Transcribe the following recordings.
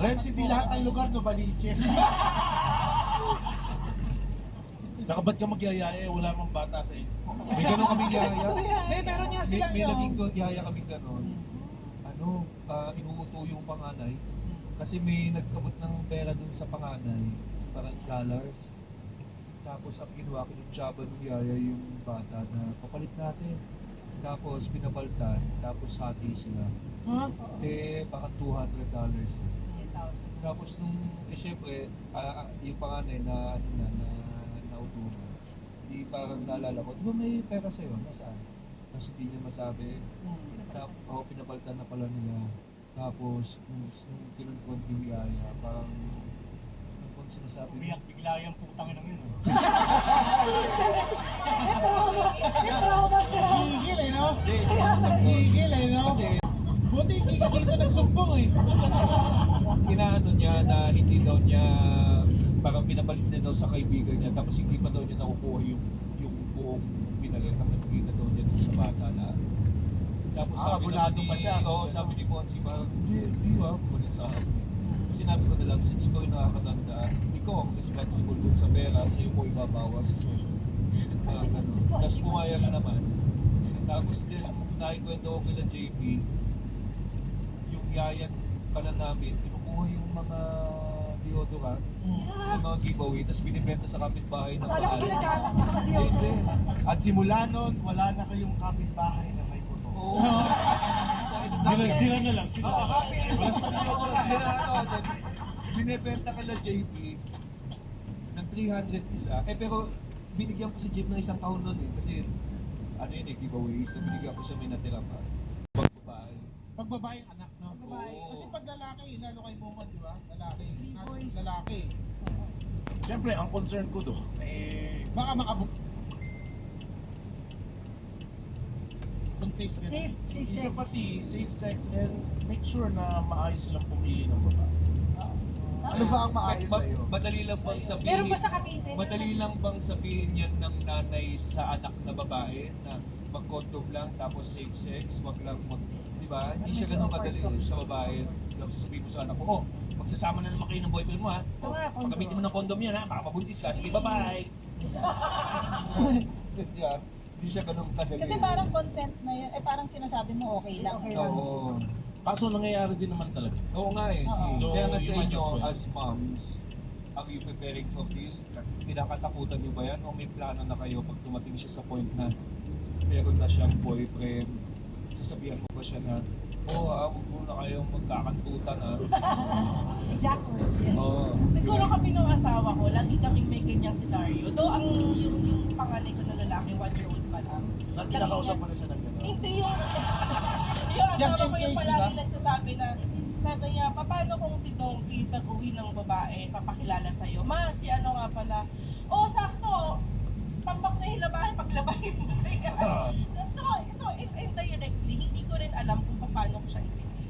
Renz, hindi lahat ng lugar no baliche. Saka ba't ka magyayaya? Wala mang bata sa inyo. May ganun kaming yaya. Meron nga sila May naging yung... yaya kaming ganun. Inuuto yung panganay. Kasi may nagkabot ng pera dun sa panganay. Parang dollars. Tapos ang ginawa ko yung tsaba ng yaya yung bata na papalit natin. Tapos pinapalitan. Tapos hati sila. Huh? Baka $200. Tapos nung, syempre, yung panganay na, nauto na, di parang naalala ko, di ba may pera sa'yo? Nasaan? Tapos hindi niya masabi. Tapos pinapalitan na pala nila. Tapos, nung kinonfront yung yaya, parang, nung sinasabi Umiyak bigla yung putang ina yun. May trauma siya. Higil eh, no? Hindi. Higil eh, no? Kasi, Buti hindi ka dito nagsumbong eh. inaano niya na hindi daw niya, parang pinapalit na daw sa kaibigan niya, tapos hindi pa daw niya nakukuha yung buong pinalit ang nakikita daw niya dun sa bata na. Tapos Kabulado pa siya. Oo, sabi ni Bonsi, parang, hindi kunin sa akin. Sinabi ko na lang, since ikaw yung nakakatanda, ikaw ang responsible dun sa pera, sa'yo mo ibabawas sa sa'yo. Tapos pumaya ka naman. Tapos din, nakikwento ko kila JP, yung yayan pala namin, kinukuha yung mga deodorant, yung mga giveaway, tapos binibenta sa kapitbahay ng Akala ko mahal. pinagkaanak sa mga Hindi. At simula nun, wala na kayong kapitbahay na may puto. Oo. Sila na lang. Sila na lang. Binibenta ka na JP ng 300 isa. Pero binigyan ko si Jeep ng isang taon nun eh. Kasi ano yun eh, giveaway. So binigyan ko siya may natira pa. Pagbabae. Pagbabae ang anak, no? Babae. Kasi pag lalaki, lalo kay Momod, di ba? Lalaki. Nas boys. lalaki. Siyempre, ang concern ko do, Baka makabuk... Contaste Safe isa sex. pati safe sex and make sure na maayos silang pumili ng babae. Ano ba ang maayos sa'yo? Madali lang bang sabihin? Meron ba sa Cavite? Madali lang bang sabihin yan ng nanay sa anak na babae na mag-condom lang tapos safe sex, wag lang di ba? Hindi siya ganun kadali sa babae. Tapos sasabihin mo sa anak ko, oh, magsasama na naman kayo ng boyfriend mo ha. Ito nga, Pagkamitin mo ng condom yan ha, baka mabuntis ka. Sige, bye-bye. Diba? Hindi siya ganun kadali. Kasi parang consent na yun, parang sinasabi mo okay lang. Okay lang. Oo. Kaso nangyayari din naman talaga. Oo nga eh. Oo. So, Kaya nga sa you might inyo as well. as moms, are you preparing for this? Kinakatakutan niyo ba yan? O may plano na kayo pag dumating siya sa point na meron na siyang boyfriend? Sasabihan mo ba siya na, huwag muna kayong magkakantutan Exact words, yes. Oo. Siguro kami nung asawa ko, lagi kaming may ganyang scenario. Though ang yung panganay ko na lalaki, 1-year-old pa lang. Nakakausap mo na siya ng gano'n. Hindi yung... yung Just asawa in ko yung case, palagi diba? nagsasabi na, sabi niya, paano kung si Donkey pag uwi ng babae, papakilala sa'yo? Ma, si ano nga pala, sakto, tambak na hilabahin paglabahin mo. So indirectly, hindi ko rin alam kung paano ko siya ibigay.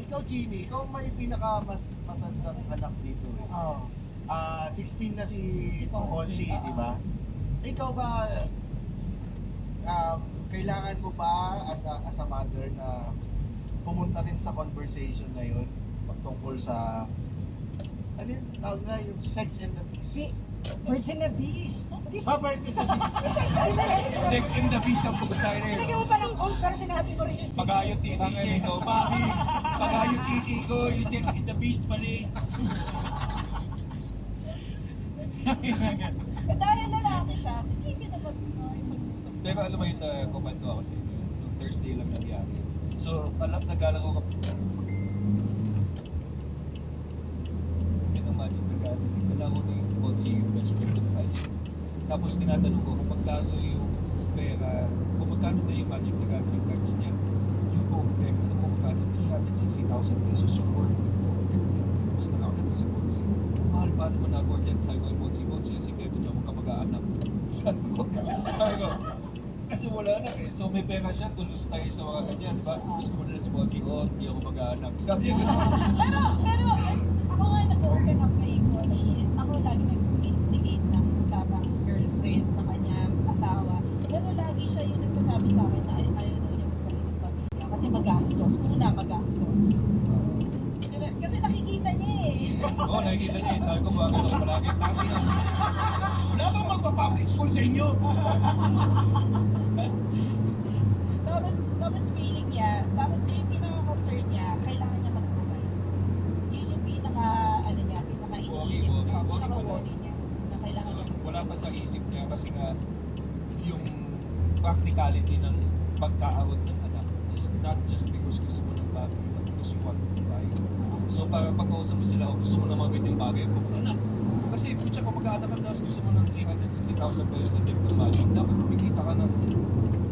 Ikaw, Jeannie, ikaw may pinaka mas matandang anak dito eh. Oo. 16 na si Conchi, Conchi, di ba? Ikaw ba, kailangan mo ba as a mother na pumunta rin sa conversation na yun tungkol sa ano yun, tawag na yung sex and the peace? Birds and the bees. This Birds and the peace. Sex in the beast ang pagkasain na Nilagyan yun. mo palang code pero sinabi mo rin yung sex. Pagayot titi niya ito. Bakit? Pagayot titi ko, yung sex in the beast mali. Dahil lalaki siya, si Chicken na mag-usap. Pero alam mo yun, komento ako sa inyo. Nung Thursday lang nangyari. So, alam nagalang ko yun ang magic na gano'n. Kailangan ko na yung Consi yung best friend ng high school. Tapos tinatanong ko kung magkano yung pera, kung magkano na yung magic na gano'n yung cards niya. Yung buong pera, kung magkano 360,000 pesos yung board. Tapos nakakita si Consi. Mahal, paano mo na-board yan? Sabi ko, Consi, yung sikreto dyan, huwag ka mag-aanap. Sabi ko, kasi wala na eh. So may pera siya, tulos tayo sa mga ganyan, di ba? Gusto mo na responsi ko, hindi ako mag-aanap. Sabi niya, Pero ako nga nag-open up kay Connie. Ako lagi nag-instigate ng usapang girlfriend sa kanya, asawa. Pero lagi siya yung nagsasabi sa akin na ayaw daw niya magkaroon ng pamilya kasi magastos. Una, magastos. Kasi nakikita niya eh. Oo, nakikita niya. Sabi ko, bakit ako palagi? Taki na. Wala bang magpa-public school sa inyo? Tapos feeling niya, tapos yung pinaka-concern niya, kailangan niya mag-ubay. Yun yung pinaka-iniisip Worry, niya, worry. pinaka-worry niya, na kailangan niya mag-ubay. Wala pa sa isip niya kasi nga yung practicality ng pagkaawat ng anak is not just because gusto mo ng bagay, but because you want to buy. So para pagkausap mo sila, gusto mo na mabit yung bagay ko, anak. Kasi putya kung mag-aanak ka tapos gusto mo ng 360,000 pesos na gift ng magic, dapat kumikita ka ng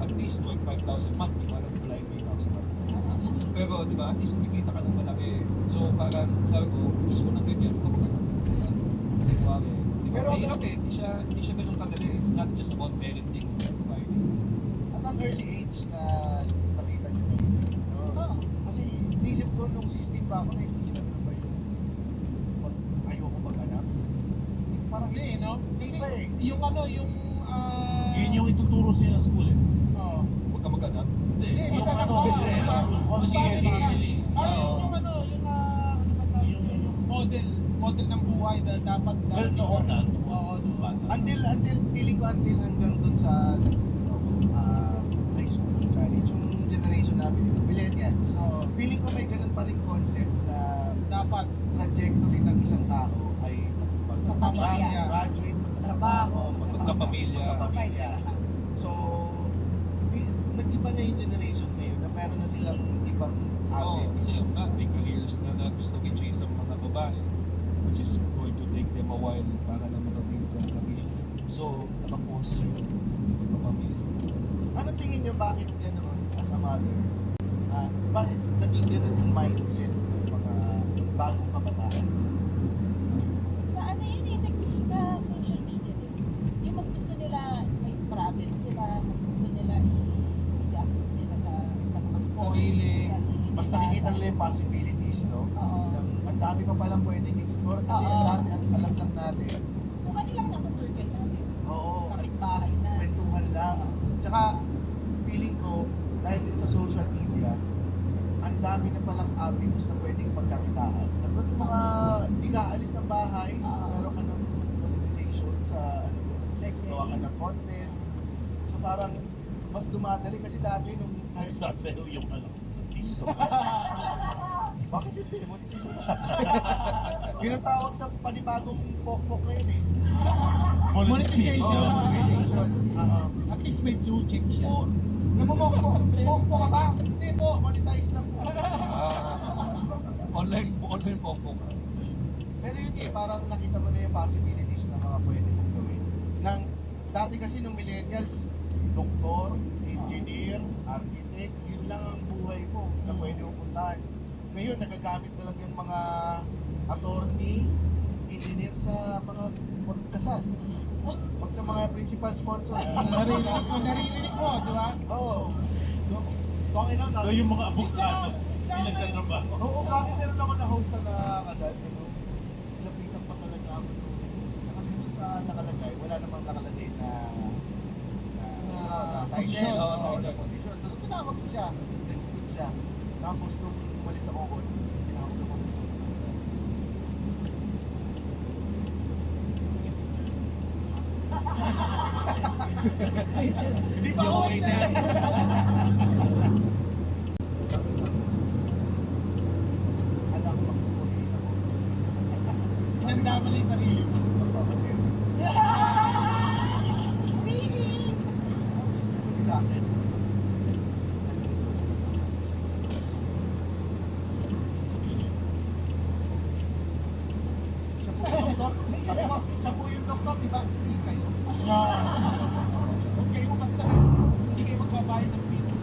at least 25,000 monthly para wala yung 8,000 monthly. Pero di ba, at least kumikita ka ng malaki. So parang sabi ko, gusto mo ng ganyan, kung mag-aanak. Kasi kumari, di ba, Pero- mahirap eh, hindi siya ganun kadali. It's not just about parenting, providing. At ang early age na nakita niyo na yun. No? Oo. Kasi naisip ko nung 16 pa ako, naisip ko na ba yung ayoko mag-anak? Parang Hindi, no? Kasi Iba eh. yung ano, yung... Yun yung ituturo sila sa school eh. Oo. Huwag ka mag-anak. Hindi, Yung magkano ano, ka? yung Family ka. family. Yun yung ano, yung ano ba tawag? Model ng buhay na dapat... Well, noon na. Oo, noon. until feeling ko until hanggang dun sa high school, college, yung generation namin, yung millennials. Oo, Feeling ko may ganun pa rin concept na dapat. trajectory ng isang tao ay Pamilya. graduate, Trabaho, magkapamilya. magkapamilya. So, nag-iba na yung generation ngayon na meron na silang ibang Oo, outlet. kasi yung nga, may careers na gusto i-chase ang mga babae, which is going to take them a while para na makabuild ang pamilya. So, nakapos yung pamilya. Ano tingin nyo bakit gano'n as a mother? Bakit naging gano'n yung mindset ng mga bagong kabataan? Sa ano yun eh, sa social media din. Yung mas gusto nila, may problem sila, mas gusto nila i-gastos nila sa mga sports, Sarili. sa sarili Mas nila, nakikita sa- nila yung possibilities, no? Oo. Ang dami pa palang pwedeng explore kasi Oo. ang dami ang alam lang natin. Kung ano lang nasa circle natin, Oo, at kapitbahay na. kwentuhan lang. Tsaka, feeling ko, dahil din sa social media, ang dami na palang avenues na pwedeng pagkakitaan. Dapat sa mga hindi ka alis ng bahay, meron ka ng monetization sa ano, gawa ka ng content. So parang mas dumadali kasi dati nung Ay, sasayaw yung ano sa TikTok. bakit hindi? Monetization. Yun ang tawag sa panibagong pokpok ngayon eh. Monetization. Oh, monetization. At least may blue check siya. Po, namumokpo ka ba? Hindi po, monetize lang po. Online pokpok. Pero yun eh, parang nakita mo na yung possibilities na mga pwede mong gawin. Dati kasi nung millennials, doktor, engineer, architect, yun lang ang buhay mo na pwede mong puntahan. Ngayon, nagagamit na lang yung mga attorney, engineer sa mga kasal. Pag sa mga principal sponsor. Naririnig mo, di ba? Oo. So, okay lang. So yung mga abogado, yung nagtatrabaho. Oo, bakit meron ako na host na nakakasal? Pero lapitan pa talaga ako doon. Kasi dun sa nakalagay, wala namang nakalagay na posisyon. na posisyon. Tapos tinawag ko siya, nag-speak siya. Tapos nung umalis ako ko, tinawag ako sa Hindi pa ako Okay na. Alam ko magpupuliin ako. Inanda mo na yung sarili mo. Magpapasin. Sa akin. Siya po yung doktor. Sabi ko, siya po yung doktor, di ba? Hindi kayo. Huwag kayo basta hindi kayo magbabayad ng fees.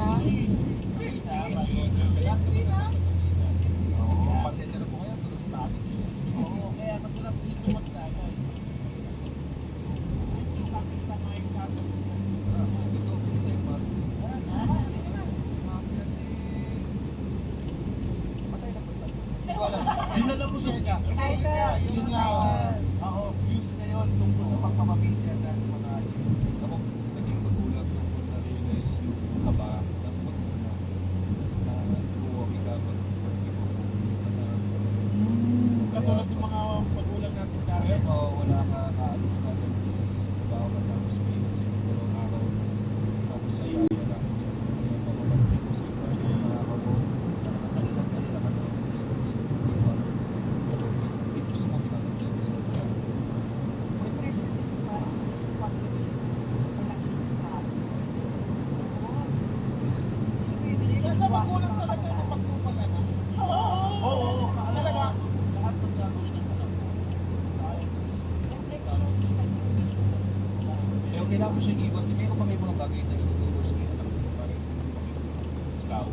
na. Sa lahat naman ng kasabita. Oo, pasensya na po kayo, tulog static siya. Oo, kaya masarap dito magdamay. Yung pakita mga exams. Ito, tayo pa. Kasi, patay na po tayo. Hindi ko alam. Dinala mo siya ka. Hindi, yun nga, yung sa, views ngayon tungkol sa pagpapamilya ng mga Ako, naging magulang ko kung na-realize yung kaba ng magulang na buwag ka Katulad yung mga magulang natin dati. Kaya wala ka kaalis ka ng trabaho ka tapos may siguro araw tapos sa yaya lang kaya pamamalit ko sa iba yung mga ako kanila ka na hindi gusto mo pinakagyan mo sa iba. May pressure din parang responsibility. Malaki yung tao. Nasa magulang talaga na magtupal na. Oo. Talaga. Lahat ng gagawin ng anak ko sa ayos. Reflection sa information. Pero kailangan mo siyang iwas. Meron pa may mga bagay na ituturo sa iyo anak mo para ikaw.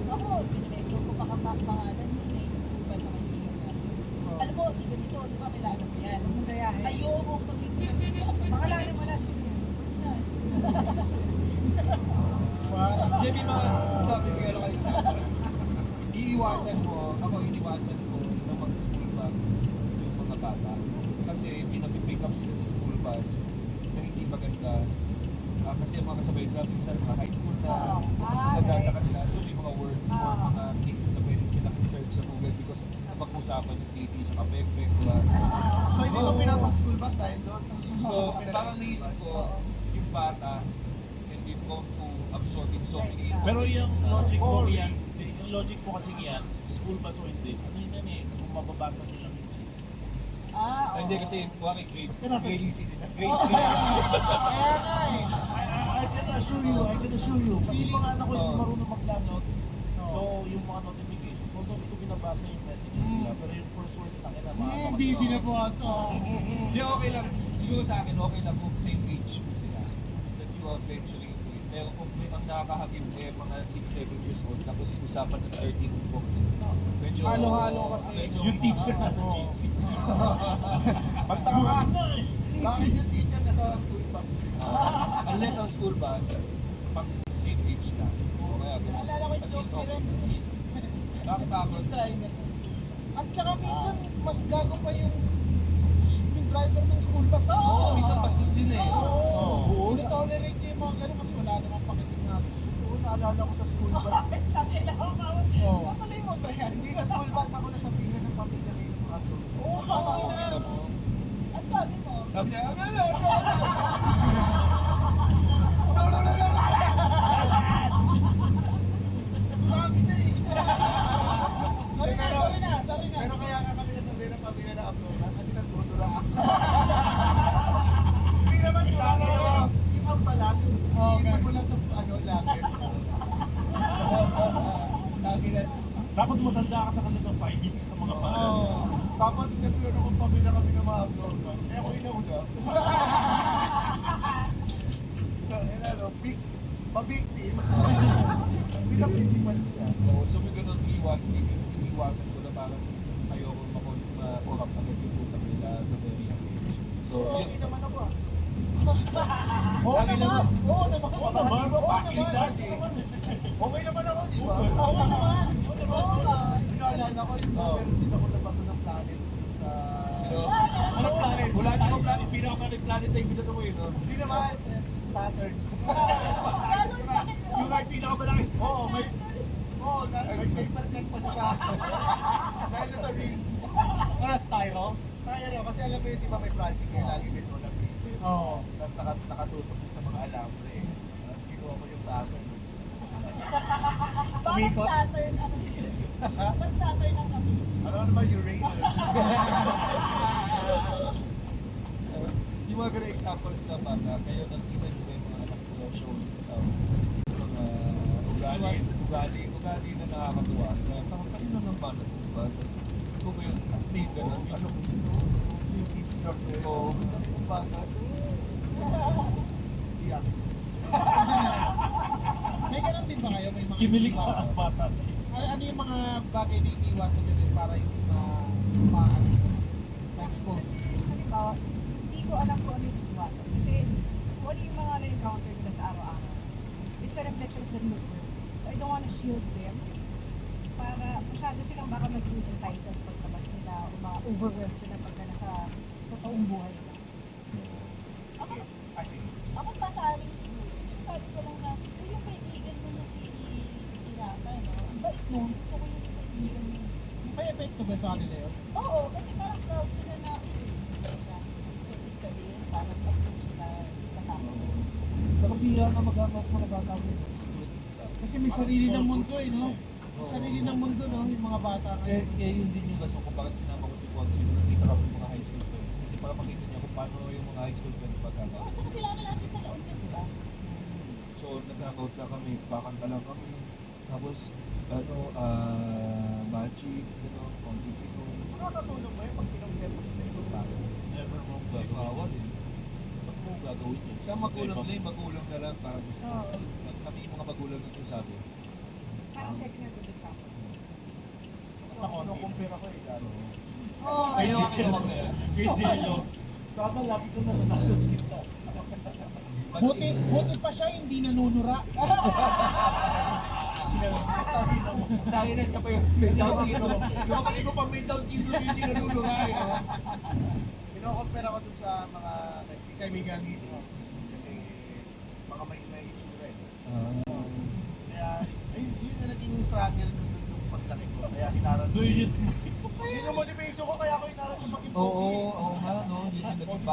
Ako, pinimedyo ko pa pangalan yun eh. Ba na kaibigan natin. Alam mo, si ganito, di ba kilala mo yan? Kaya, Ayoko pagiging makalala mo na siya. Hindi, may mga sabi ko ano kayo sa iiwasan mo, ako iniwasan ko ng mga school bus yung mga bata. Kasi pinapipick up sila sa school bus na hindi maganda. Kasi ang mga kasabay namin sa mga high school na mas maganda sa kanila. So may mga words or mga things na pwede silang i-search sa Google because pag-usapan yung TV sa kapekpek, diba? So, hindi mo pinapang school bus dahil doon? So, parang naisip ko, yung bata can be prone to absorbing so many Pero yung information. logic mo Boring. yan, yung logic mo kasi yan, school bus o hindi, ano yun yan eh, kung mababasa nyo lang yung GC. oo. Hindi kasi, buwari grade, Kaya nasa GC nila. grade 3 Kaya nga eh. I can assure you, kasi mga anak ko yung Oo. marunong mag-download. So, yung mga notifications, although hindi ko binabasa yung messages nila, pero yung first words na kina mga Hindi binabuhat. Hindi, okay lang. Siguro sa akin, okay lang kung same age mo sila. That you are venturing into it. Pero kung may ang nakakahagim mga 6-7 years old, tapos usapan ng 13 to 14, medyo... Halo-halo kasi. medyo- Yung teacher nasa Oo. GC. Magtaka ka, bakit yung teacher nasa school bus? Unless ang school bus, pag same age na. Kaya, Naalala ko yung at joke least ni okay. Renz eh. Nakakatakot. Try na to. At saka minsan, mas gago pa yung driver ng school bus. Oo, minsan pastos din eh. Oo. Tolerate niya yung mga ganun, mas wala namang pakitin natin. Oo, naalala ko sa school bus. Kailangan mo. Oo. Patuloy mo ba yan? Hindi sa school bus, ako nasa pila ng pamilya ng mga ato. Oo, tama na. At sabi mo, Sabi niya, Grabe na eh. Sorry na. Pero kaya nga kami nasabihin ng pamilya na Aurora kasi nagdudura ako. Hindi naman dura na yun. Yung ang palag, Okay. iipon mo lang sa langit. Tapos matanda ka sa kanila 5 years ng mga bata. Oo. Tapos siyempre kung pamilya kami ng mga Aurora, eh ako inauna. Big team. Bilang principal niya. Oo, so may ganun iniwasan ko na parang ayoko makurap agad yung utang nila na very young age. So, Okay yun. naman ako ah. Oo naman. Oo naman. Oo naman, pakilas eh. Okay naman ako, di ba? Oo naman. Pinaalala ko yung meron din ako nabato ng planets sa... Pero, anong planet? Wala na akong planet. Pinaka-planet na yung binato mo yun, no? Hindi naman, Saturn. Yung right pinakamalaki. Oo, may paper cut pa siya sa akin. Dahil sa rings. Para styro? Kaya rin, kasi alam mo yun, di ba may project kayo lagi may solar system. Oo. Tapos nakatusok din sa mga alambre. Tapos kinuha ko yung sa akin. bakit Saturn ang ba't Saturn ang kami? Ano naman Uranus? Yung mga ganun examples na bata, kayo nakita nyo ba yung mga anak ko show sa mga ugali na nakakatuwa. Na parang kanina naman ba? Ito ba yun? Ano yung ganun? Ano ko yung eavesdrop na yun? Oo. Kung bata. Iyak. May ganun din ba Kinilig sa bata. Ano yung mga bagay na iniiwasan nyo din para hindi ma-expose? Halimbawa, hindi ko alam kung ano yung iwasan. Kasi kung ano yung mga na-encounter nila sa araw-araw, it's a reflection of the real world. So I don't wanna shield them para masyado silang baka maging entitled pagtabas nila o ma-overwhelm sila pagka nasa totoong buhay nila. Ako, I think. ako masaling siguro. Sinasabi ko lang na, yung kaibigan mo na si Rafa, no? Ang bait mo, gusto ko yung kaibigan mo. May epekto ba sa kanila yun? Oo, kasi parang proud sila na, siya. So, ibig sabihin, parang pag-proud siya sa kasama mo. Pero bihira na mag-anak mga bata mo. Kasi may sarili ng mundo no? May sarili ng mundo, no? Yung mga bata Kaya, ngayon. kaya yun din yung rason kung bakit sinama ko si Ponzi nung nakita kami yung mga high school friends. Kasi para makita niya kung paano yung mga high school friends magkakao. At saka sila natin sa laon din, di ba? So, nag-hangout lang kami, bakanta lang kami. Tapos, magic, konti pino. Nakakatulong ba yun pag pinong-step mo siya sa ibang tao? Never mo gagawin eh. Ba't mo gagawin yun? Sa magulang na yung magulang na lang, parang Oo. kami yung mga magulang nagsasabi. Parang second or good example. Sa kono, compare ako eh. Gano. Oo. Kaya wag na yan. KJ, Saka lagi ko na nanalo sa Buti pa siya, hindi nanunura. Dahil na siya pa yung may down syndrome. Kapag ikaw pa may down syndrome, hindi nalulungay. Kino-compare ako dun sa mga Kaibigan. Kasi mga may itsura eh. Kaya, ayun, yun na naging struggle nung paglaki ko. Kaya hinaral ko. So yun, Yun yung motivation ko, kaya ako hinaral ko mag-improve. Oo nga, no? Yun yung naging